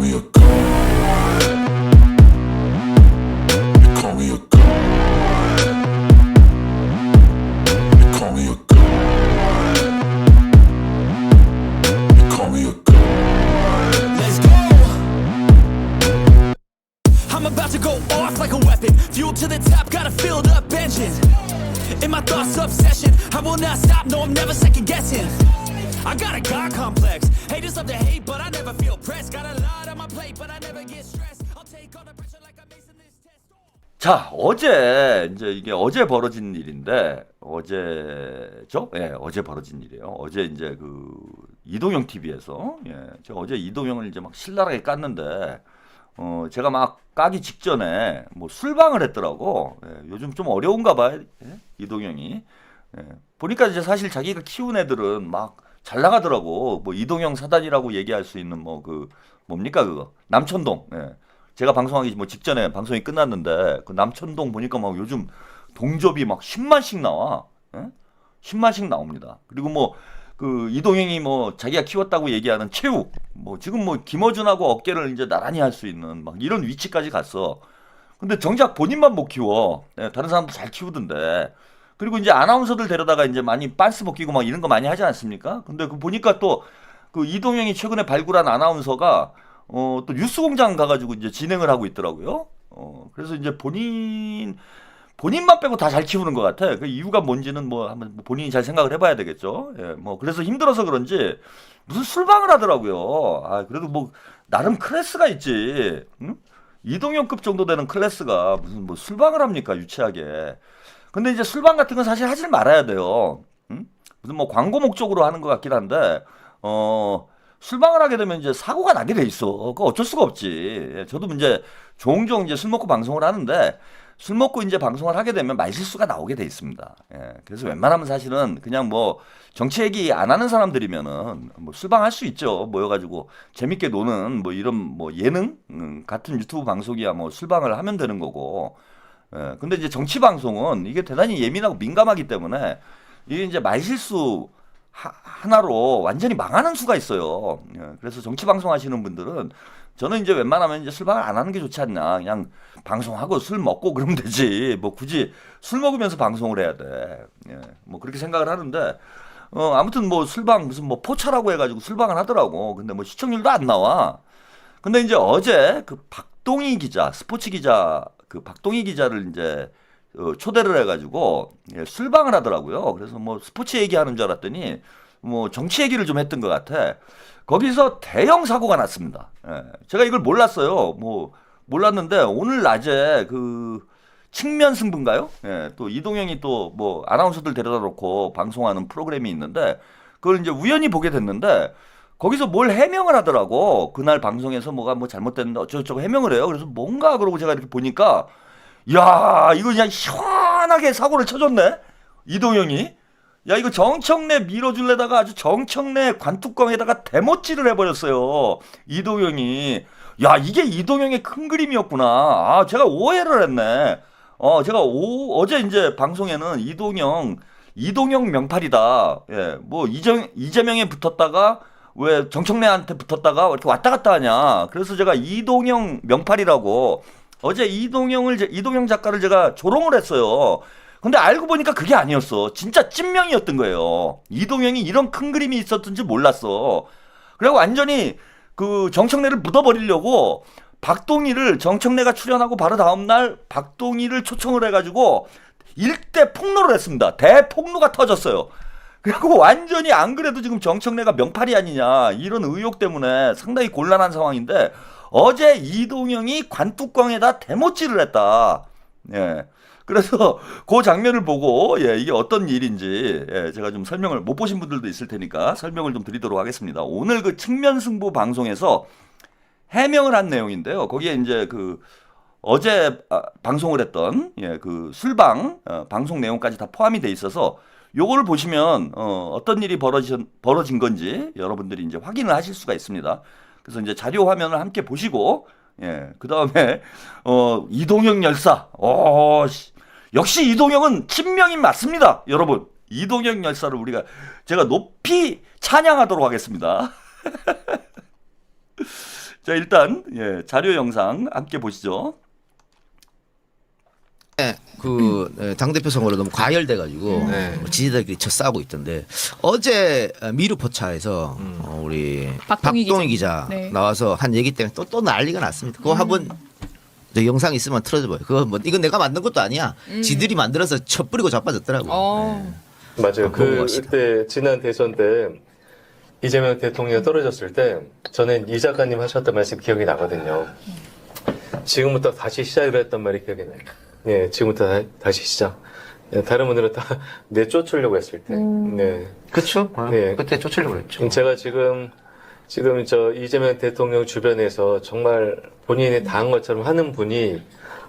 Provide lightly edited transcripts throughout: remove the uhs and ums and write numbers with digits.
me a god. You call me a god. You call me a god. You call me a god. Let's go. I'm about to go off like a weapon. Fuel to the top, got a filled up engine. In my thoughts, obsession. I will not stop, no, I'm never second guessing. I got a God complex. Haters love to hate, but I never feel pressed. Got a lot on my plate, but I never get stressed. I'll take all the pressure like I'm acing this test. 자, 어제 이제 이게 어제 벌어진 일인데 어제죠? 예, 어제 벌어진 일이에요. 어제 이제 그 이동영 TV에서 제가 어제 이동영을 이제 막 신랄하게 깠는데 제가 막 까기 직전에 뭐 술방을 했더라고. 요즘 좀 어려운가 봐요. 이동영이. 보니까 이제 사실 자기가 키운 애들은 막 잘 나가더라고. 뭐 이동영 사단이라고 얘기할 수 있는 뭐 그 뭡니까 그거 남천동. 제가 방송하기 뭐 직전에 방송이 끝났는데 그 남천동 보니까 막 요즘 동접이 막 10만씩 나와. 10만씩 나옵니다. 그리고 뭐 그 이동영이 뭐 자기가 키웠다고 얘기하는 체육 뭐 지금 뭐 김어준하고 어깨를 이제 나란히 할 수 있는 막 이런 위치까지 갔어. 근데 정작 본인만 못 키워. 다른 사람도 잘 키우던데. 그리고 이제 아나운서들 데려다가 이제 많이 빤스 벗기고 막 이런 거 많이 하지 않습니까? 근데 그 보니까 또 그 이동영이 최근에 발굴한 아나운서가 또 뉴스공장 가가지고 이제 진행을 하고 있더라고요. 그래서 이제 본인만 빼고 다 잘 키우는 것 같아. 그 이유가 뭔지는 뭐 한번 본인이 잘 생각을 해봐야 되겠죠. 뭐 그래서 힘들어서 그런지 무슨 술방을 하더라고요. 아, 그래도 뭐 나름 클래스가 있지. 응? 이동영급 정도 되는 클래스가 무슨 뭐 술방을 합니까 유치하게. 근데 이제 술방 같은 건 사실 하지 말아야 돼요. 응? 무슨 뭐 광고 목적으로 하는 것 같긴 한데 술방을 하게 되면 이제 사고가 나게 돼 있어. 그거 어쩔 수가 없지. 저도 이제 종종 이제 술 먹고 방송을 하는데 술 먹고 이제 방송을 하게 되면 말실수가 나오게 돼 있습니다. 그래서 웬만하면 사실은 그냥 뭐 정치 얘기 안 하는 사람들이면은 뭐 술방 할 수 있죠. 모여가지고 재밌게 노는 뭐 이런 뭐 예능 같은 유튜브 방송이야 뭐 술방을 하면 되는 거고. 근데 이제 정치 방송은 이게 대단히 예민하고 민감하기 때문에 이게 이제 말실수 하나로 완전히 망하는 수가 있어요. 그래서 정치 방송 하시는 분들은 저는 이제 웬만하면 이제 술방을 안 하는 게 좋지 않나. 그냥 방송하고 술 먹고 그러면 되지. 뭐 굳이 술 먹으면서 방송을 해야 돼. 뭐 그렇게 생각을 하는데 아무튼 뭐 술방 무슨 뭐 포차라고 해가지고 술방을 하더라고. 근데 뭐 시청률도 안 나와. 근데 이제 어제 그 박동희 기자, 스포츠 기자 그 박동희 기자를 이제 초대를 해가지고 술방을 하더라고요. 그래서 뭐 스포츠 얘기하는 줄 알았더니 뭐 정치 얘기를 좀 했던 것 같아. 거기서 대형 사고가 났습니다. 제가 이걸 몰랐어요. 뭐 몰랐는데 오늘 낮에 그 측면 승부인가요? 또 이동영이 또 뭐 아나운서들 데려다 놓고 방송하는 프로그램이 있는데 그걸 이제 우연히 보게 됐는데 거기서 뭘 해명을 하더라고. 그날 방송에서 뭐가 뭐 잘못됐는데 어쩌고저쩌고 해명을 해요. 그래서 뭔가 그러고 제가 이렇게 보니까 야, 이거 그냥 시원하게 사고를 쳐줬네. 이동영이. 야, 이거 정청래 밀어줄래다가 아주 정청래 관뚜껑에다가 대못질을 해버렸어요. 이동영이. 야, 이게 이동영의 큰 그림이었구나. 아, 제가 오해를 했네. 제가 어제 이제 방송에는 이동영 명팔이다. 뭐 이재명에 붙었다가 왜 정청래한테 붙었다가 이렇게 왔다 갔다 하냐. 그래서 제가 이동영 명팔이라고 어제 이동영 작가를 제가 조롱을 했어요. 근데 알고 보니까 그게 아니었어. 진짜 찐명이었던 거예요. 이동영이 이런 큰 그림이 있었던 줄 몰랐어. 그리고 완전히 그 정청래를 묻어버리려고 박동희를 정청래가 출연하고 바로 다음날 박동희를 초청을 해가지고 일대 폭로를 했습니다. 대폭로가 터졌어요. 그리고 완전히 안 그래도 지금 정청래가 명팔이 아니냐 이런 의혹 때문에 상당히 곤란한 상황인데 어제 이동영이 관뚜껑에다 대못질을 했다. 그래서 그 장면을 보고 이게 어떤 일인지 제가 좀 설명을 못 보신 분들도 있을 테니까 설명을 좀 드리도록 하겠습니다. 오늘 그 측면 승부 방송에서 해명을 한 내용인데요. 거기에 이제 그 어제 방송을 했던 그 술방 방송 내용까지 다 포함이 돼 있어서 요거를 보시면 어떤 일이 벌어진 건지 여러분들이 이제 확인을 하실 수가 있습니다. 그래서 이제 자료 화면을 함께 보시고 그 다음에 이동영 열사 역시 이동영은 친명인 맞습니다. 여러분 이동영 열사를 제가 높이 찬양하도록 하겠습니다. 자, 일단 자료 영상 함께 보시죠. 당대표 선거로 너무 과열돼가지고 지지자들끼리 쳐 싸우고 있던데 어제 미르포차에서 우리 박동희 기자 네. 나와서 한 얘기 때문에 또 난리가 났습니다. 그거 한번 저 영상 있으면 틀어줘봐요. 그거 뭐 이건 내가 만든 것도 아니야. 지들이 만들어서 쳐뿌리고 자빠졌더라고. 맞아요. 그런 것 같습니다. 그때 지난 대선 때 이재명 대통령이 떨어졌을 때 저는 이 작가님 하셨던 말씀 기억이 나거든요. 지금부터 다시 시작을 했던 말이 기억이 나요. 네, 지금부터 다시 시작. 네, 다른 분들은 다 내쫓으려고 했을 때. 네. 그렇죠. 네. 그때 쫓으려고 그랬죠. 제가 지금 저 이재명 대통령 주변에서 정말 본인이 당한 것처럼 하는 분이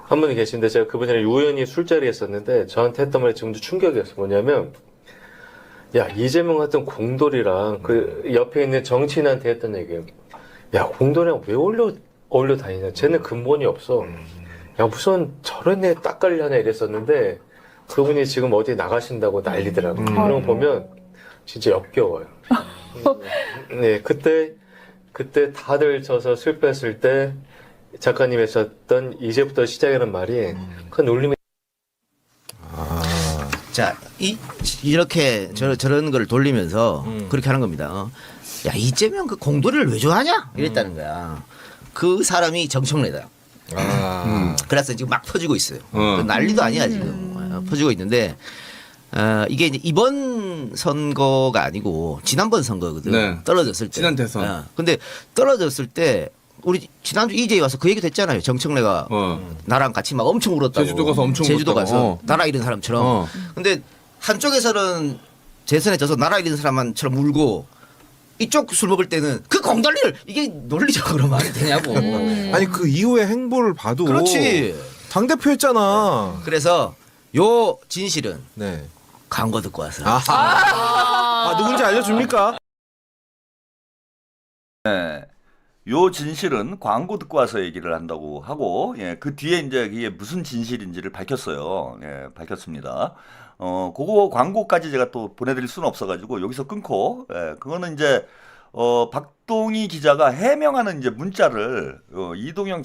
한 분이 계신데 제가 그분이랑 우연히 술자리에 있었는데 저한테 했던 말이 지금도 충격이었어요. 뭐냐면 야, 이재명 같은 공돌이랑 그 옆에 있는 정치인한테 했던 얘기예요. 야, 공돌이랑 왜 어울려 다니냐. 쟤는 근본이 없어. 야, 무슨 저런 애 딱갈리 하냐 이랬었는데 그분이 지금 어디 나가신다고 난리더라고요. 그런 거 보면 진짜 역겨워요. 네, 그때 다들 져서 실패했을 때 작가님이 하셨던 이제부터 시작이라는 말이 큰 울림이. 자, 이렇게 저런 걸 돌리면서 그렇게 하는 겁니다. 야, 이재명 그 공돌이를 왜 좋아하냐? 이랬다는 거야. 그 사람이 정청래다. 그래서 지금 막 퍼지고 있어요. 난리도 아니야 지금. 퍼지고 있는데 이게 이제 이번 선거가 아니고 지난번 선거거든. 네. 떨어졌을 때. 지난 대선. 근데 떨어졌을 때 우리 지난주 이재희 와서 그 얘기도 했잖아요. 정청래가 나랑 같이 막 엄청 울었다고. 제주도 가서 엄청 제주도 울었다고. 가서 나라 잃은 사람처럼. 근데 한쪽에서는 재선에 져서 나라 잃은 사람처럼 울고 이쪽 술 먹을 때는 그 공돌리를 이게 논리적으로 말이 되냐고. 아니 그 이후의 행보를 봐도 그렇지. 당대표 했잖아. 그래서 요 진실은 네. 광고 듣고 와서. 누군지 알려줍니까? 네. 요 진실은 광고 듣고 와서 얘기를 한다고 하고, 그 뒤에 이제 이게 무슨 진실인지를 밝혔어요. 밝혔습니다. 그거 광고까지 제가 또 보내드릴 수는 없어가지고 여기서 끊고, 그거는 이제 박동희 기자가 해명하는 이제 문자를 이동영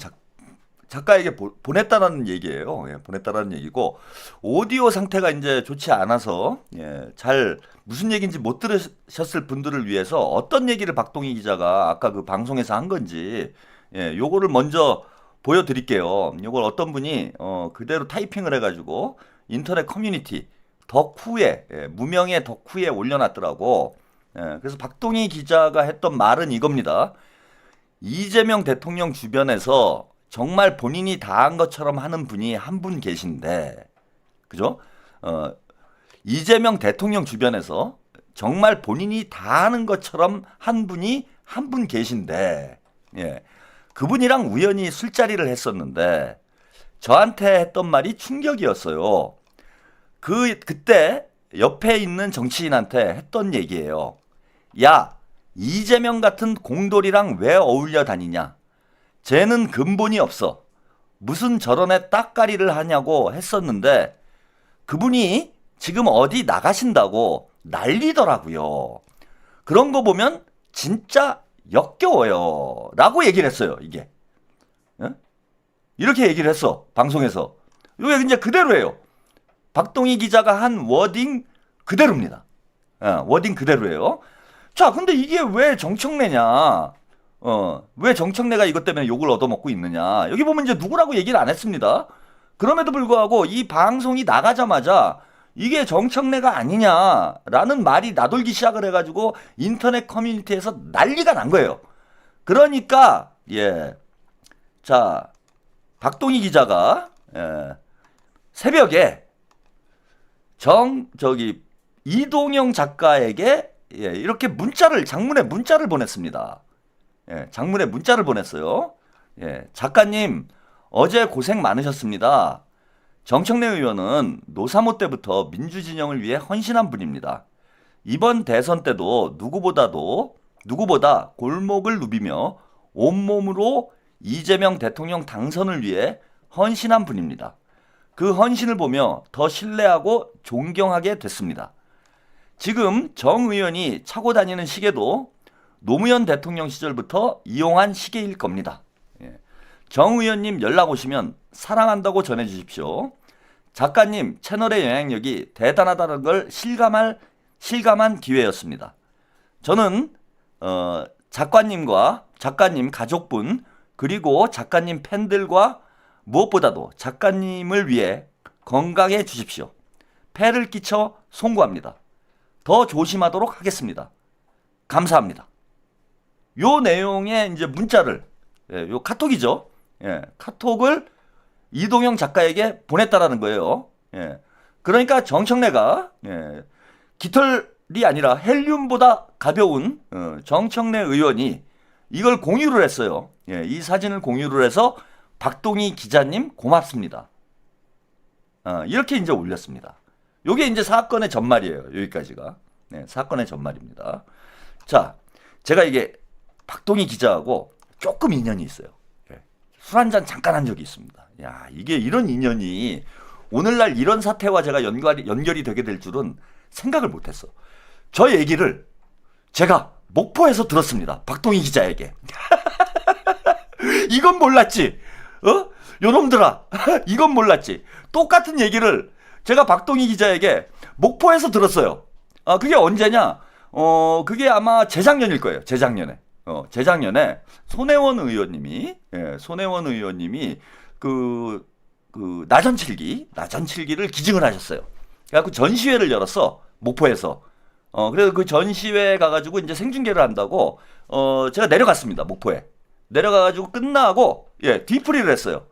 작가에게 보냈다는 얘기예요. 보냈다는 얘기고, 오디오 상태가 이제 좋지 않아서 잘 무슨 얘기인지 못 들으셨을 분들을 위해서 어떤 얘기를 박동희 기자가 아까 그 방송에서 한 건지 요거를 먼저 보여드릴게요. 요걸 어떤 분이 그대로 타이핑을 해가지고 인터넷 커뮤니티 덕후에 무명의 덕후에 올려놨더라고. 그래서 박동희 기자가 했던 말은 이겁니다. 이재명 대통령 주변에서 정말 본인이 다 한 것처럼 하는 분이 한 분 계신데, 그죠? 이재명 대통령 주변에서 정말 본인이 다 하는 것처럼 한 분이 한 분 계신데, 그분이랑 우연히 술자리를 했었는데 저한테 했던 말이 충격이었어요. 그때 옆에 있는 정치인한테 했던 얘기예요. 야, 이재명 같은 공돌이랑 왜 어울려 다니냐? 쟤는 근본이 없어. 무슨 저런 애 딱가리를 하냐고 했었는데 그분이 지금 어디 나가신다고 난리더라고요. 그런 거 보면 진짜 역겨워요. 라고 얘기를 했어요, 이게. 이렇게 얘기를 했어, 방송에서. 이게 이제 그대로예요. 박동희 기자가 한 워딩 그대로입니다. 워딩 그대로예요. 자, 근데 이게 왜 정청래냐? 왜 정청래가 이것 때문에 욕을 얻어먹고 있느냐? 여기 보면 이제 누구라고 얘기를 안 했습니다. 그럼에도 불구하고 이 방송이 나가자마자 이게 정청래가 아니냐라는 말이 나돌기 시작을 해가지고 인터넷 커뮤니티에서 난리가 난 거예요. 그러니까 자, 박동희 기자가 새벽에 이동영 작가에게 이렇게 장문의 문자를 보냈습니다. 장문의 문자를 보냈어요. 작가님, 어제 고생 많으셨습니다. 정청래 의원은 노사모 때부터 민주진영을 위해 헌신한 분입니다. 이번 대선 때도 누구보다 골목을 누비며 온몸으로 이재명 대통령 당선을 위해 헌신한 분입니다. 그 헌신을 보며 더 신뢰하고 존경하게 됐습니다. 지금 정 의원이 차고 다니는 시계도 노무현 대통령 시절부터 이용한 시계일 겁니다. 예. 정 의원님 연락 오시면 사랑한다고 전해주십시오. 작가님 채널의 영향력이 대단하다는 걸 실감한 기회였습니다. 저는 작가님 가족분 그리고 작가님 팬들과 무엇보다도 작가님을 위해 건강해주십시오. 폐를 끼쳐 송구합니다. 더 조심하도록 하겠습니다. 감사합니다. 요 내용의 이제 문자를, 요 카톡이죠. 예, 카톡을 이동영 작가에게 보냈다라는 거예요. 예, 그러니까 정청래가 깃털이 아니라 헬륨보다 가벼운 정청래 의원이 이걸 공유를 했어요. 예, 이 사진을 공유를 해서 박동희 기자님 고맙습니다. 이렇게 이제 올렸습니다. 요게 이제 사건의 전말이에요. 여기까지가. 네, 사건의 전말입니다. 자, 제가 이게 박동희 기자하고 조금 인연이 있어요. 네, 술 한잔 잠깐 한 적이 있습니다. 야, 이게 이런 인연이 오늘날 이런 사태와 제가 연결이 되게 될 줄은 생각을 못했어. 저 얘기를 제가 목포에서 들었습니다. 박동희 기자에게. 이건 몰랐지. 요놈들아. 이건 몰랐지. 똑같은 얘기를 제가 박동희 기자에게 목포에서 들었어요. 그게 언제냐? 그게 아마 재작년일 거예요. 재작년에. 재작년에 손혜원 의원님이 그 나전칠기를 기증을 하셨어요. 그래갖고 전시회를 열었어. 목포에서. 그래서 그 전시회에 가가지고 이제 생중계를 한다고, 제가 내려갔습니다. 목포에. 내려가가지고 끝나고, 뒤풀이를 했어요.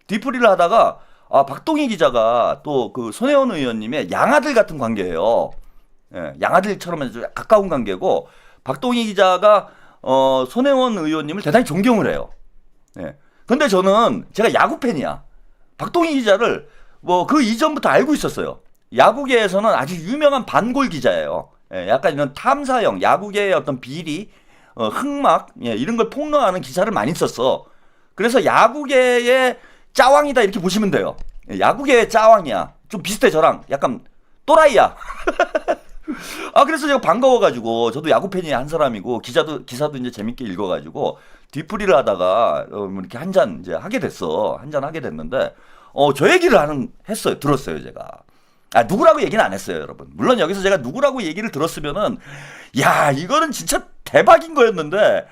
뒤풀이를 하다가, 박동희 기자가 또 그 손혜원 의원님의 양아들 같은 관계예요. 예, 양아들처럼 아주 가까운 관계고, 박동희 기자가, 손혜원 의원님을 대단히 존경을 해요. 예. 근데 저는 제가 야구 팬이야. 박동희 기자를 뭐 그 이전부터 알고 있었어요. 야구계에서는 아주 유명한 반골 기자예요. 예, 약간 이런 탐사형, 야구계의 어떤 비리, 흑막, 이런 걸 폭로하는 기사를 많이 썼어. 그래서 야구계의 짜왕이다 이렇게 보시면 돼요. 예, 야구계의 짜왕이야. 좀 비슷해 저랑. 약간 또라이야. 그래서 제가 반가워가지고 저도 야구 팬이 한 사람이고 기사도 이제 재밌게 읽어가지고 뒤풀이를 하다가 이렇게 한 잔 이제 하게 됐어. 한 잔 하게 됐는데 저 얘기를 했어요. 들었어요 제가. 누구라고 얘기는 안 했어요, 여러분. 물론 여기서 제가 누구라고 얘기를 들었으면은, 야, 이거는 진짜 대박인 거였는데,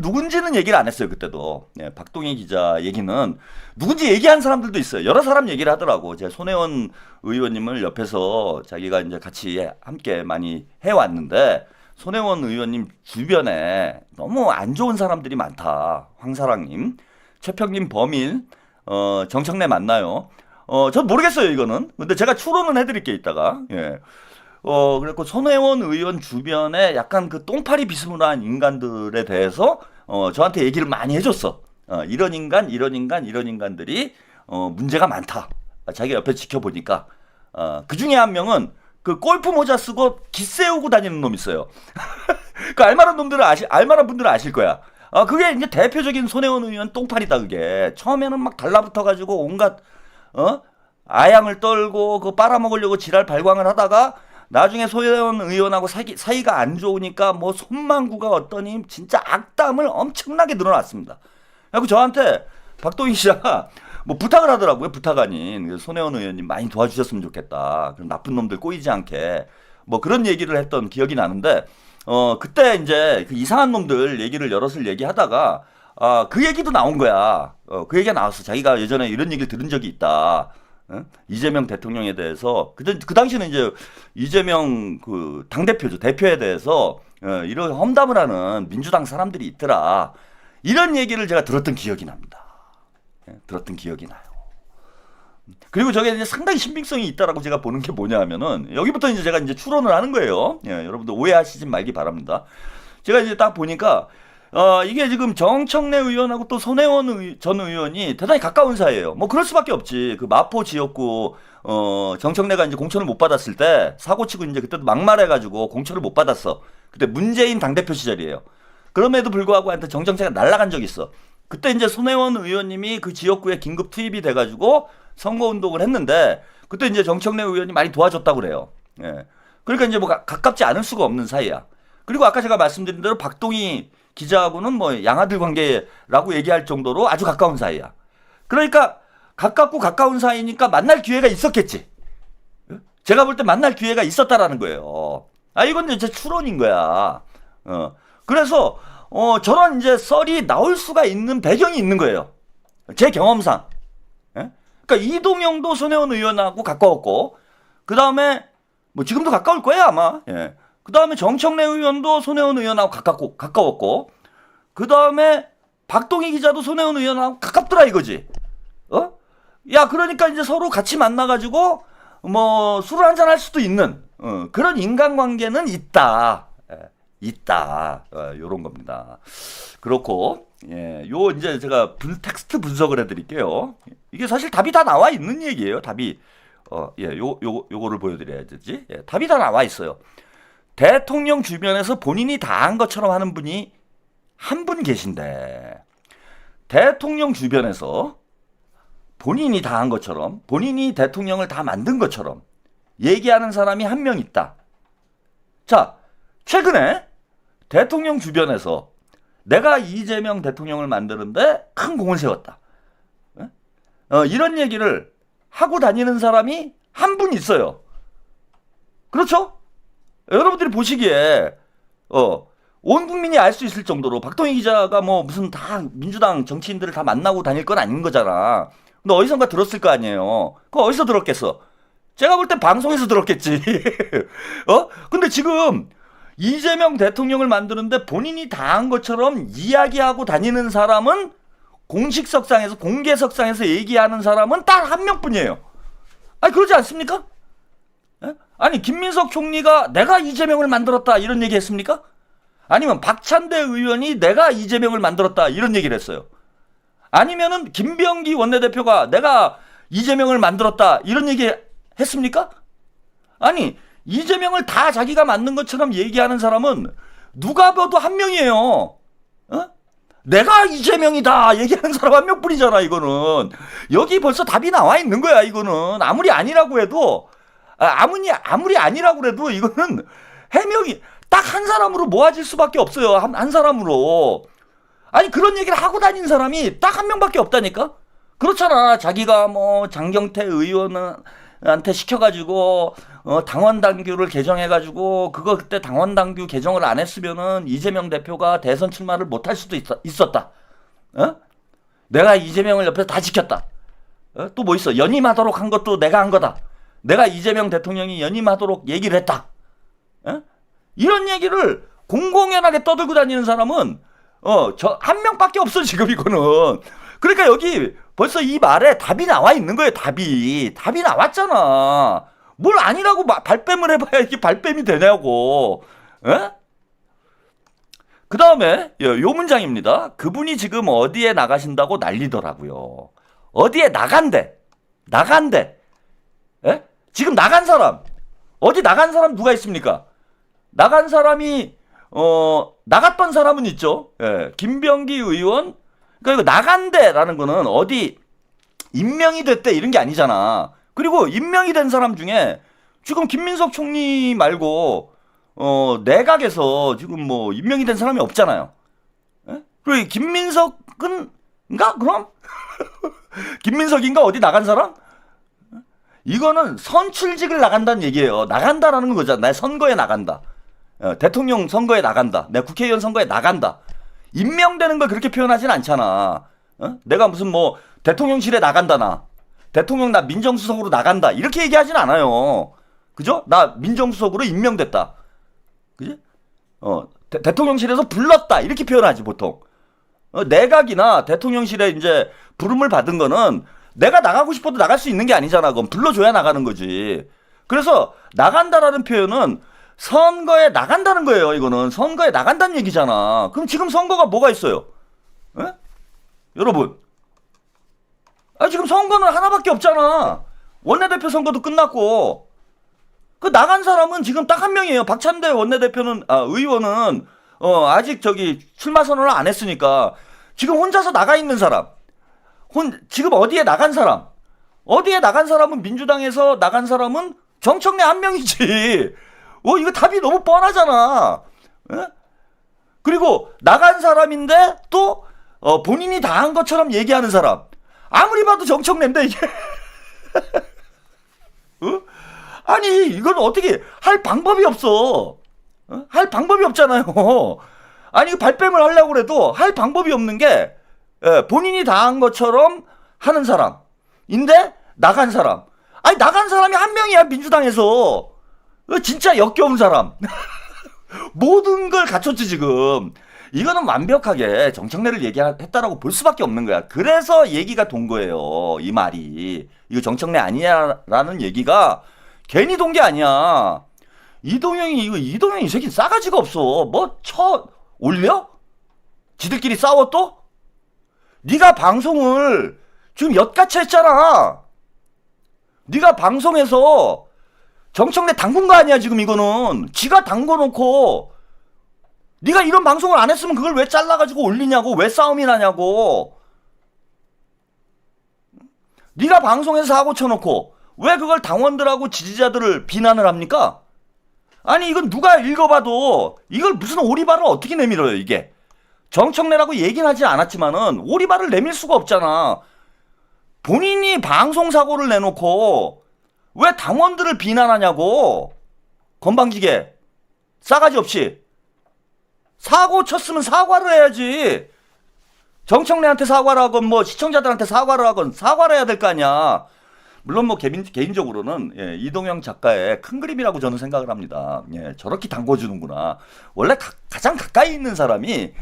누군지는 얘기를 안 했어요, 그때도. 박동희 기자 얘기는, 누군지 얘기한 사람들도 있어요. 여러 사람 얘기를 하더라고. 제가 손혜원 의원님을 옆에서 자기가 이제 같이 함께 많이 해왔는데, 손혜원 의원님 주변에 너무 안 좋은 사람들이 많다. 황사랑님, 최평님 범인, 정청래 만나요. 전 모르겠어요, 이거는. 근데 제가 추론은 해드릴게요, 이따가. 그래갖고 손혜원 의원 주변에 약간 그 똥파리 비스무리한 인간들에 대해서, 저한테 얘기를 많이 해줬어. 이런 인간들이, 문제가 많다. 자기 옆에 지켜보니까. 그 중에 한 명은 그 골프 모자 쓰고 기세우고 다니는 놈 있어요. 그 알만한 분들은 아실 거야. 그게 이제 대표적인 손혜원 의원 똥파리다, 그게. 처음에는 막 달라붙어가지고 온갖, 아양을 떨고 그거 빨아먹으려고 지랄 발광을 하다가 나중에 손혜원 의원하고 사이가 안 좋으니까 뭐 손망구가 어떠니 진짜 악담을 엄청나게 늘어났습니다. 그리고 저한테 박동희 씨가 뭐 부탁을 하더라고요. 부탁 아닌 손혜원 의원님 많이 도와주셨으면 좋겠다. 그럼 나쁜 놈들 꼬이지 않게 뭐 그런 얘기를 했던 기억이 나는데 그때 이제 그 이상한 놈들 얘기를 여럿을 얘기하다가 그 얘기도 나온 거야. 그 얘기가 나왔어. 자기가 예전에 이런 얘기를 들은 적이 있다. 이재명 대통령에 대해서 그 당시에는 이제 이재명 그 당대표죠. 대표에 대해서 이런 험담을 하는 민주당 사람들이 있더라. 이런 얘기를 제가 들었던 기억이 납니다. 들었던 기억이 나요. 그리고 저게 이제 상당히 신빙성이 있다라고 제가 보는 게 뭐냐 하면은 여기부터 이제 제가 이제 추론을 하는 거예요. 여러분들 오해하시지 말기 바랍니다. 제가 이제 딱 보니까 이게 지금 정청래 의원하고 또 손혜원 전 의원이 대단히 가까운 사이예요. 뭐 그럴 수밖에 없지. 그 마포 지역구 정청래가 이제 공천을 못 받았을 때 사고치고 이제 그때도 막말해가지고 공천을 못 받았어. 그때 문재인 당대표 시절이에요. 그럼에도 불구하고 한테 정청래가 날아간 적이 있어. 그때 이제 손혜원 의원님이 그 지역구에 긴급 투입이 돼가지고 선거운동을 했는데 그때 이제 정청래 의원이 많이 도와줬다고 그래요. 그러니까 이제 뭐 가깝지 않을 수가 없는 사이야. 그리고 아까 제가 말씀드린 대로 박동희 기자하고는 뭐 양아들 관계라고 얘기할 정도로 아주 가까운 사이야. 그러니까 가깝고 가까운 사이니까 만날 기회가 있었겠지. 제가 볼 때 만날 기회가 있었다라는 거예요. 아, 이건 이제 추론인 거야. 그래서 저런 이제 썰이 나올 수가 있는 배경이 있는 거예요. 제 경험상. 예? 그러니까 이동영도 손혜원 의원하고 가까웠고, 그 다음에 뭐 지금도 가까울 거예요 아마. 예. 그 다음에 정청래 의원도 손혜원 의원하고 가까웠고, 그 다음에 박동희 기자도 손혜원 의원하고 가깝더라 이거지. 야, 그러니까 이제 서로 같이 만나가지고 뭐 술을 한잔 할 수도 있는 그런 인간관계는 있다. 있다. 요런 겁니다. 그렇고, 예, 요 이제 제가 텍스트 분석을 해드릴게요. 이게 사실 답이 다 나와 있는 얘기예요. 답이. 예, 요거를 보여드려야 되지. 예, 답이 다 나와 있어요. 대통령 주변에서 본인이 다 한 것처럼 하는 분이 한 분 계신데, 대통령 주변에서 본인이 다 한 것처럼, 본인이 대통령을 다 만든 것처럼 얘기하는 사람이 한 명 있다. 자, 최근에 대통령 주변에서 내가 이재명 대통령을 만드는데 큰 공을 세웠다. 이런 얘기를 하고 다니는 사람이 한 분 있어요. 그렇죠? 여러분들이 보시기에 온 국민이 알 수 있을 정도로 박동희 기자가 뭐 무슨 다 민주당 정치인들을 다 만나고 다닐 건 아닌 거잖아. 근데 어디선가 들었을 거 아니에요. 그거 어디서 들었겠어? 제가 볼 땐 방송에서 들었겠지. 근데 지금 이재명 대통령을 만드는데 본인이 다 한 것처럼 이야기하고 다니는 사람은 공식석상에서, 공개석상에서 얘기하는 사람은 딱 한 명뿐이에요. 아니, 그러지 않습니까? 예? 아니, 김민석 총리가 내가 이재명을 만들었다 이런 얘기 했습니까? 아니면 박찬대 의원이 내가 이재명을 만들었다 이런 얘기를 했어요. 아니면은 김병기 원내대표가 내가 이재명을 만들었다 이런 얘기 했습니까? 아니, 이재명을 다 자기가 만든 것처럼 얘기하는 사람은 누가 봐도 한 명이에요. 내가 이재명이다 얘기하는 사람 한 명뿐이잖아. 이거는 여기 벌써 답이 나와 있는 거야. 이거는 아무리 아니라고 해도 아무리 아니라고 해도 이거는 해명이 딱 한 사람으로 모아질 수밖에 없어요. 한 사람으로. 아니, 그런 얘기를 하고 다니는 사람이 딱 한 명밖에 없다니까? 그렇잖아. 자기가 뭐 장경태 의원한테 시켜가지고 당원당규를 개정해가지고 그거 그때 당원당규 개정을 안 했으면은 이재명 대표가 대선 출마를 못할 수도 있었다. 내가 이재명을 옆에서 다 지켰다. 또 뭐 있어? 연임하도록 한 것도 내가 한 거다. 내가 이재명 대통령이 연임하도록 얘기를 했다. 이런 얘기를 공공연하게 떠들고 다니는 사람은 저 한 명밖에 없어 지금 이거는. 그러니까 여기 벌써 이 말에 답이 나와 있는 거예요. 답이 나왔잖아. 뭘 아니라고 발뺌을 해봐야 이게 발뺌이 되냐고. 그 다음에 요 문장입니다. 그분이 지금 어디에 나가신다고 난리더라고요. 어디에 나간대. 지금 나간 사람, 어디 나간 사람 누가 있습니까? 나간 사람이 나갔던 사람은 있죠. 예, 김병기 의원. 그러니까 이거 나간대라는 거는 어디 임명이 됐대 이런 게 아니잖아. 그리고 임명이 된 사람 중에 지금 김민석 총리 말고 내각에서 지금 뭐 임명이 된 사람이 없잖아요. 예? 그리고 김민석은가 그럼? 김민석인가 어디 나간 사람? 이거는 선출직을 나간다는 얘기예요. 나간다라는 거잖아. 내 선거에 나간다. 대통령 선거에 나간다. 내 국회의원 선거에 나간다. 임명되는 걸 그렇게 표현하진 않잖아. 내가 무슨 뭐 대통령실에 나간다 나. 대통령 나 민정수석으로 나간다. 이렇게 얘기하진 않아요. 그죠? 나 민정수석으로 임명됐다. 그지? 대통령실에서 불렀다. 이렇게 표현하지 보통. 내각이나 대통령실에 이제 부름을 받은 거는 내가 나가고 싶어도 나갈 수 있는 게 아니잖아. 그건 불러줘야 나가는 거지. 그래서 나간다라는 표현은 선거에 나간다는 거예요. 이거는 선거에 나간다는 얘기잖아. 그럼 지금 선거가 뭐가 있어요? 에? 여러분, 지금 선거는 하나밖에 없잖아. 원내대표 선거도 끝났고 그 나간 사람은 지금 딱 한 명이에요. 박찬대 원내대표는 의원은 아직 출마 선언을 안 했으니까 지금 혼자서 나가 있는 사람. 지금 어디에 나간 사람? 어디에 나간 사람은 민주당에서 나간 사람은 정청래 한 명이지. 이거 답이 너무 뻔하잖아. 예? 그리고 나간 사람인데 또 본인이 당한 것처럼 얘기하는 사람. 아무리 봐도 정청래인데 이게. 어? 아니 이건 어떻게 할 방법이 없어. 할 방법이 없잖아요. 아니 발뺌을 하려고 해도 할 방법이 없는 게 본인이 당한 것처럼 하는 사람인데 나간 사람. 아니 나간 사람이 한 명이야 민주당에서. 진짜 역겨운 사람. 모든 걸 갖췄지 지금. 이거는 완벽하게 정청래를 얘기했다라고 볼 수밖에 없는 거야. 그래서 얘기가 돈 거예요. 이 말이. 이거 정청래 아니야라는 얘기가 괜히 돈 게 아니야. 이동영이 이 새끼 싸가지가 없어. 뭐 올려? 지들끼리 싸워 또? 네가 방송을 지금 엿같이 했잖아. 네가 방송에서 정청래 담근 거 아니야 지금 이거는. 지가 담궈놓고 네가 이런 방송을 안 했으면 그걸 왜 잘라가지고 올리냐고. 왜 싸움이 나냐고. 네가 방송에서 사고 쳐놓고 왜 그걸 당원들하고 지지자들을 비난을 합니까? 아니 이건 누가 읽어봐도 이걸 무슨 오리발을 어떻게 내밀어요 이게. 정청래라고 얘기는 하지 않았지만은 오리발을 내밀 수가 없잖아. 본인이 방송사고를 내놓고 왜 당원들을 비난하냐고. 건방지게 싸가지 없이. 사고 쳤으면 사과를 해야지. 정청래한테 사과를 하건 뭐 시청자들한테 사과를 하건 사과를 해야 될 거 아니야. 물론 뭐 개인적으로는 이동영 작가의 큰 그림이라고 저는 생각을 합니다. 저렇게 담궈주는구나. 원래 가장 가까이 있는 사람이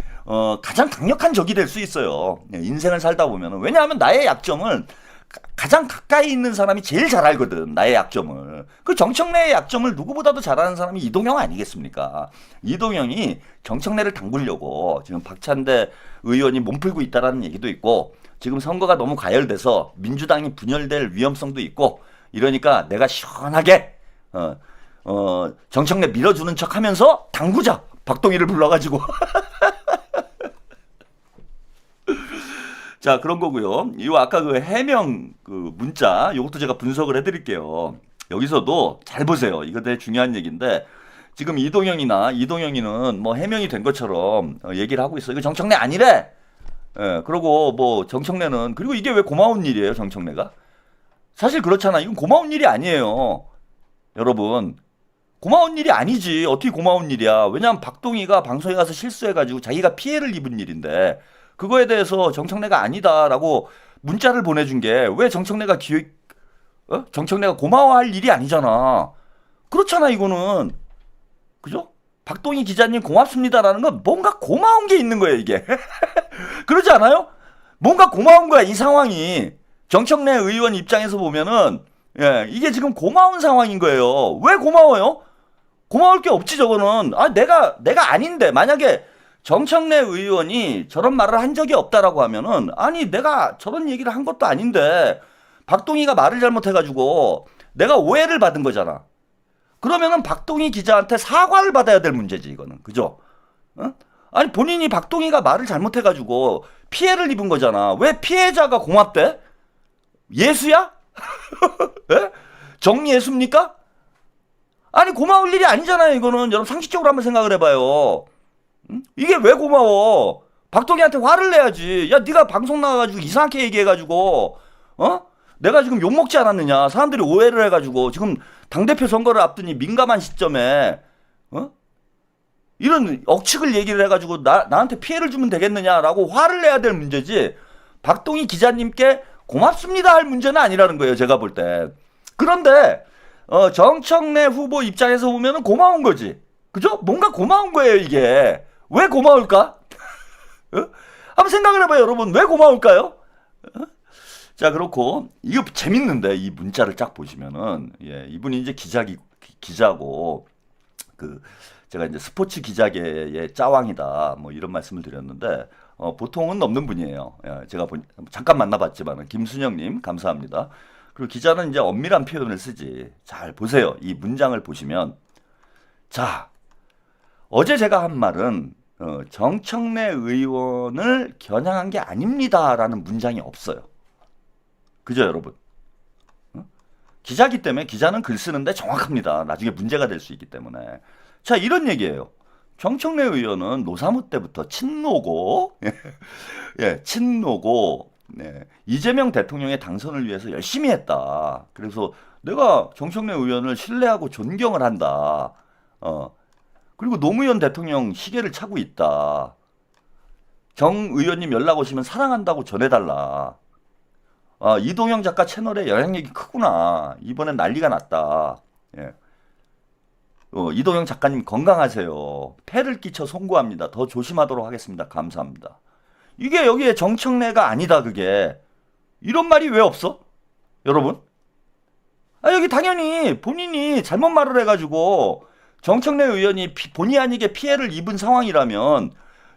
가장 강력한 적이 될 수 있어요. 인생을 살다 보면. 왜냐하면 나의 약점을 가장 가까이 있는 사람이 제일 잘 알거든. 나의 약점을. 그 정청래의 약점을 누구보다도 잘 아는 사람이 이동영 아니겠습니까? 이동영이 정청래를 담그려고 지금 박찬대 의원이 몸풀고 있다라는 얘기도 있고, 지금 선거가 너무 가열돼서 민주당이 분열될 위험성도 있고, 이러니까 내가 시원하게 정청래 밀어주는 척하면서 당구자 박동희를 불러가지고. 자, 그런 거고요. 이 아까 그 해명 그 문자 요것도 제가 분석을 해드릴게요. 여기서도 잘 보세요. 이거 되게 중요한 얘기인데, 지금 이동영이는 뭐 해명이 된 것처럼 얘기를 하고 있어요. 이거 정청래 아니래. 그리고 뭐 정청래는, 그리고 이게 왜 고마운 일이에요, 정청래가? 사실 그렇잖아. 이건 고마운 일이 아니에요. 여러분. 고마운 일이 아니지. 어떻게 고마운 일이야. 왜냐면 박동희가 방송에 가서 실수해가지고 자기가 피해를 입은 일인데, 그거에 대해서 정청래가 아니다라고 문자를 보내준 게 왜 정청래가 정청래가 고마워할 일이 아니잖아. 그렇잖아, 이거는. 그죠? 박동희 기자님 고맙습니다라는 건 뭔가 고마운 게 있는 거예요, 이게. 그러지 않아요? 뭔가 고마운 거야, 이 상황이. 정청래 의원 입장에서 보면은, 이게 지금 고마운 상황인 거예요. 왜 고마워요? 고마울 게 없지, 저거는. 내가 아닌데, 만약에 정청래 의원이 저런 말을 한 적이 없다라고 하면은, 아니 내가 저런 얘기를 한 것도 아닌데 박동희가 말을 잘못해가지고 내가 오해를 받은 거잖아. 그러면은 박동희 기자한테 사과를 받아야 될 문제지 이거는. 그죠? 아니 본인이 박동희가 말을 잘못해가지고 피해를 입은 거잖아. 왜 피해자가 고맙대? 예수야? 정예수입니까? 아니 고마울 일이 아니잖아요 이거는. 여러분 상식적으로 한번 생각을 해봐요. 이게 왜 고마워? 박동희한테 화를 내야지. 야, 네가 방송 나가가지고 이상하게 얘기해가지고, 내가 지금 욕먹지 않았느냐. 사람들이 오해를 해가지고, 지금 당대표 선거를 앞두니 민감한 시점에, 이런 억측을 얘기를 해가지고, 나한테 피해를 주면 되겠느냐라고 화를 내야 될 문제지, 박동희 기자님께 고맙습니다 할 문제는 아니라는 거예요, 제가 볼 때. 그런데, 정청래 후보 입장에서 보면은 고마운 거지. 그죠? 뭔가 고마운 거예요, 이게. 왜 고마울까? 한번 생각을 해봐요, 여러분. 왜 고마울까요? 자, 그렇고, 이거 재밌는데, 이 문자를 쫙 보시면은, 이분이 이제 기자고, 제가 이제 스포츠 기자계의 짜왕이다, 뭐 이런 말씀을 드렸는데, 보통은 넘는 분이에요. 제가 잠깐 만나봤지만, 김순영님, 감사합니다. 그리고 기자는 이제 엄밀한 표현을 쓰지. 잘 보세요. 이 문장을 보시면, 자, 어제 제가 한 말은 정청래 의원을 겨냥한 게 아닙니다라는 문장이 없어요. 그죠, 여러분? 기자기 때문에 기자는 글 쓰는데 정확합니다. 나중에 문제가 될 수 있기 때문에. 자, 이런 얘기예요. 정청래 의원은 노사모 때부터 친노고, 예, 친노고, 네, 이재명 대통령의 당선을 위해서 열심히 했다. 그래서 내가 정청래 의원을 신뢰하고 존경을 한다. 그리고 노무현 대통령 시계를 차고 있다. 정 의원님 연락 오시면 사랑한다고 전해달라. 이동영 작가 채널에 영향력이 크구나. 이번엔 난리가 났다. 예. 이동영 작가님 건강하세요. 폐를 끼쳐 송구합니다. 더 조심하도록 하겠습니다. 감사합니다. 이게 여기에 정청래가 아니다 그게. 이런 말이 왜 없어? 여러분? 여기 당연히 본인이 잘못 말을 해가지고 정청래 의원이 본의 아니게 피해를 입은 상황이라면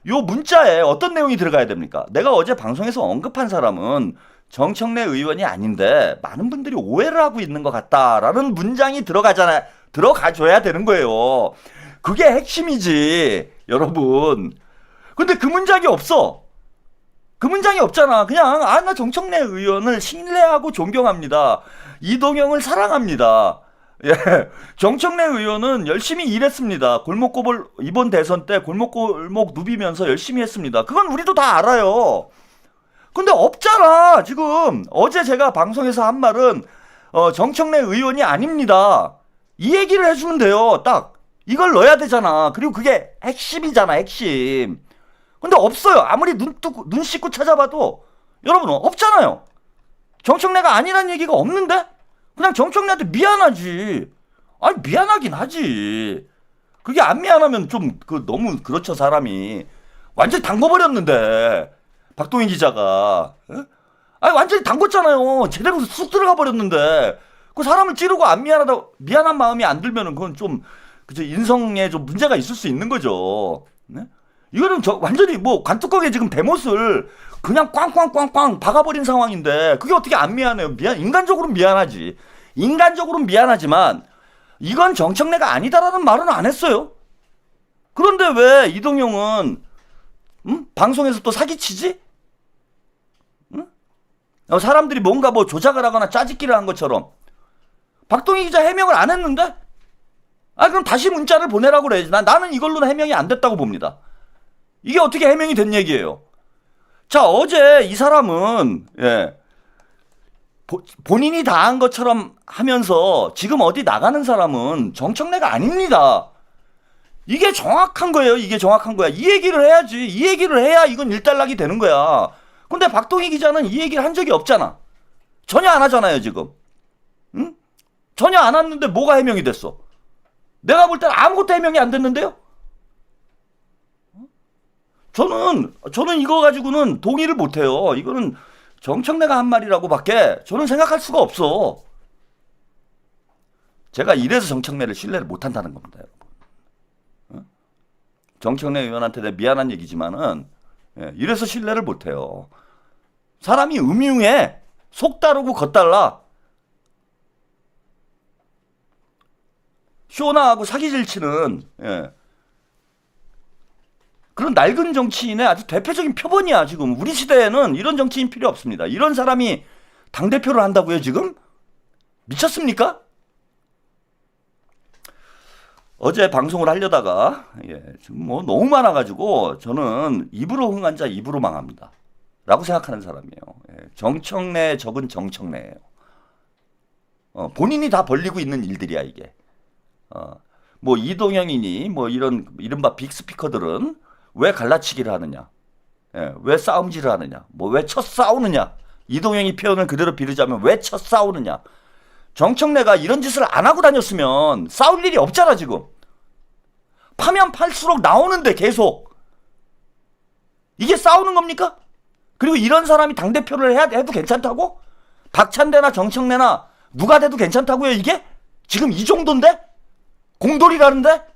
요 문자에 어떤 내용이 들어가야 됩니까? 내가 어제 방송에서 언급한 사람은 정청래 의원이 아닌데 많은 분들이 오해를 하고 있는 것 같다라는 문장이 들어가줘야 되는 거예요. 그게 핵심이지, 여러분. 근데 그 문장이 없어. 그 문장이 없잖아. 그냥 나 정청래 의원을 신뢰하고 존경합니다. 이동영을 사랑합니다. 예, 정청래 의원은 열심히 일했습니다. 골목골목 이번 대선 때 골목골목 누비면서 열심히 했습니다. 그건 우리도 다 알아요. 근데 없잖아. 지금 어제 제가 방송에서 한 말은 정청래 의원이 아닙니다. 이 얘기를 해주면 돼요. 딱 이걸 넣어야 되잖아. 그리고 그게 핵심이잖아. 핵심. 근데 없어요. 아무리 눈 씻고 찾아봐도 여러분 없잖아요. 정청래가 아니란 얘기가 없는데 그냥 정청래한테 미안하지. 아니 미안하긴 하지. 그게 안 미안하면 좀 너무 그렇죠. 사람이 완전히 담궈버렸는데 박동희 기자가 아니 완전히 담궜잖아요. 제대로 쑥 들어가 버렸는데 그 사람을 찌르고 안 미안한 마음이 안 들면은 그건 좀 그죠 인성에 좀 문제가 있을 수 있는 거죠. 네? 이거는 완전히 뭐 관뚜껑에 지금 대못을 그냥 꽝꽝꽝꽝 박아버린 상황인데 그게 어떻게 안 미안해요? 인간적으로는 미안하지. 인간적으로는 미안하지만 이건 정청래가 아니다라는 말은 안 했어요. 그런데 왜 이동영은 방송에서 또 사기치지? 사람들이 뭔가 뭐 조작을 하거나 짜집기를 한 것처럼 박동희 기자 해명을 안 했는데? 그럼 다시 문자를 보내라고 그래야지. 나는 이걸로는 해명이 안 됐다고 봅니다. 이게 어떻게 해명이 된 얘기예요? 자, 어제 이 사람은 본인이 다 한 것처럼 하면서 지금 어디 나가는 사람은 정청래가 아닙니다. 이게 정확한 거예요. 이게 정확한 거야. 이 얘기를 해야지. 이 얘기를 해야 이건 일단락이 되는 거야. 근데 박동희 기자는 이 얘기를 한 적이 없잖아. 전혀 안 하잖아요, 지금. 응? 전혀 안 했는데 뭐가 해명이 됐어? 내가 볼 때는 아무것도 해명이 안 됐는데요? 저는 이거 가지고는 동의를 못 해요. 이거는 정청래가 한 말이라고밖에 저는 생각할 수가 없어. 제가 이래서 정청래를 신뢰를 못 한다는 겁니다, 여러분. 정청래 의원한테 내가 미안한 얘기지만은 이래서 신뢰를 못 해요. 사람이 음흉해. 속 다르고 겉 달라. 쇼나하고 사기질 치는 그런 낡은 정치인의 아주 대표적인 표본이야. 지금 우리 시대에는 이런 정치인 필요 없습니다. 이런 사람이 당대표를 한다고요 지금? 미쳤습니까? 어제 방송을 하려다가 지금 뭐 너무 많아가지고 저는 입으로 흥한 자 입으로 망합니다 라고 생각하는 사람이에요. 정청래 적은 정청래예요. 본인이 다 벌리고 있는 일들이야 이게. 뭐 이동영이니 뭐 이런 이른바 빅스피커들은 왜 갈라치기를 하느냐, 왜 싸움질을 하느냐, 뭐 왜 첫 싸우느냐, 이동영이 표현을 그대로 빌리자면 왜 첫 싸우느냐. 정청래가 이런 짓을 안 하고 다녔으면 싸울 일이 없잖아. 지금 파면 팔수록 나오는데 계속 이게 싸우는 겁니까? 그리고 이런 사람이 당대표를 해도 괜찮다고? 박찬대나 정청래나 누가 돼도 괜찮다고요 이게? 지금 이 정도인데? 공돌이라는데?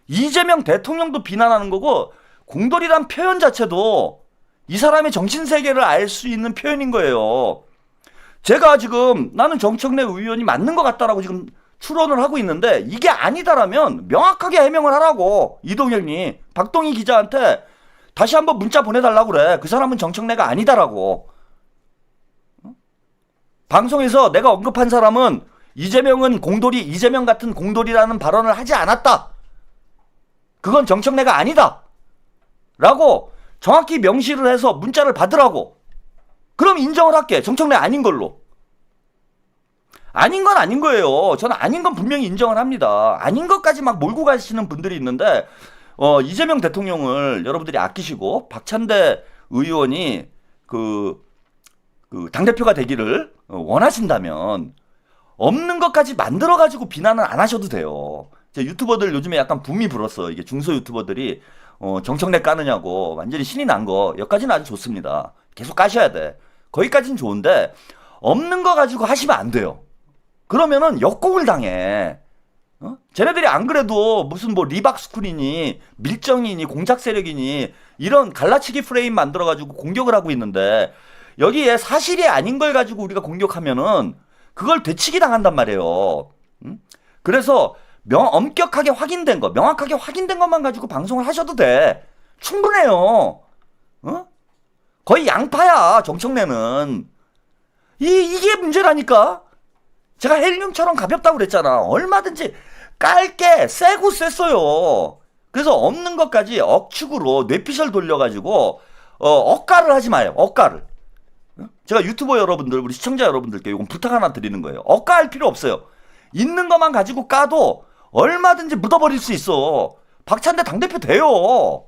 이재명 대통령도 비난하는 거고 공돌이란 표현 자체도 이 사람의 정신세계를 알 수 있는 표현인 거예요. 제가 지금 나는 정청래 의원이 맞는 것 같다라고 지금 추론을 하고 있는데 이게 아니다라면 명확하게 해명을 하라고 이동영이 박동희 기자한테 다시 한번 문자 보내달라고 그래. 그 사람은 정청래가 아니다라고. 방송에서 내가 언급한 사람은 이재명 같은 공돌이라는 발언을 하지 않았다. 그건 정청래가 아니다 라고 정확히 명시를 해서 문자를 받으라고. 그럼 인정을 할게. 정청래 아닌 걸로. 아닌 건 아닌 거예요. 저는 아닌 건 분명히 인정을 합니다. 아닌 것까지 막 몰고 가시는 분들이 있는데 이재명 대통령을 여러분들이 아끼시고 박찬대 의원이 그 당대표가 되기를 원하신다면 없는 것까지 만들어가지고 비난은 안 하셔도 돼요. 유튜버들 요즘에 약간 붐이 불었어. 이게 중소 유튜버들이 정청래 까느냐고 완전히 신이 난 거. 여기까지는 아주 좋습니다. 계속 까셔야 돼. 거기까지는 좋은데 없는 거 가지고 하시면 안 돼요. 그러면은 역공을 당해. 쟤네들이 안 그래도 무슨 뭐 리박스쿨이니 밀정이니 공작 세력이니 이런 갈라치기 프레임 만들어가지고 공격을 하고 있는데 여기에 사실이 아닌 걸 가지고 우리가 공격하면은 그걸 되치기 당한단 말이에요. 그래서 엄격하게 확인된 거, 명확하게 확인된 것만 가지고 방송을 하셔도 돼. 충분해요. 거의 양파야, 정청래는. 이게 문제라니까. 제가 헬륨처럼 가볍다고 그랬잖아. 얼마든지 깔게 세고 셌어요. 그래서 없는 것까지 억측으로 뇌피셜 돌려가지고 억가를 하지 마요. 억가를. 제가 유튜버 여러분들, 우리 시청자 여러분들께 이건 부탁 하나 드리는 거예요. 억가할 필요 없어요. 있는 것만 가지고 까도 얼마든지 묻어버릴 수 있어. 박찬대 당대표 돼요.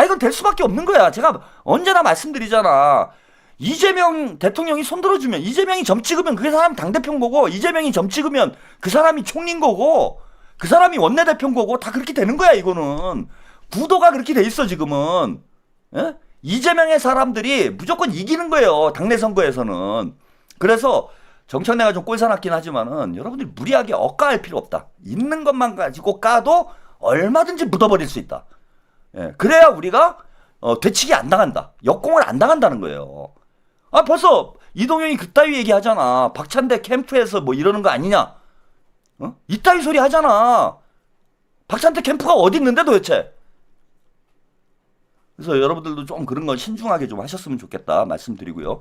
이건 될 수밖에 없는 거야. 제가 언제나 말씀드리잖아. 이재명 대통령이 손들어주면, 이재명이 점 찍으면 그 사람이 당대표인 거고, 이재명이 점 찍으면 그 사람이 총리인 거고, 그 사람이 원내대표인 거고, 다 그렇게 되는 거야, 이거는. 구도가 그렇게 돼 있어, 지금은. 예? 이재명의 사람들이 무조건 이기는 거예요, 당내 선거에서는. 그래서 정청래가 좀 꼴사납긴 하지만은 여러분들이 무리하게 억까할 필요 없다. 있는 것만 가지고 까도 얼마든지 묻어버릴 수 있다. 예, 그래야 우리가 되치기 안 당한다. 역공을 안 당한다는 거예요. 벌써 이동영이 그따위 얘기하잖아. 박찬대 캠프에서 뭐 이러는 거 아니냐. 이따위 소리 하잖아. 박찬대 캠프가 어디 있는데 도대체. 그래서 여러분들도 좀 그런 건 신중하게 좀 하셨으면 좋겠다 말씀드리고요.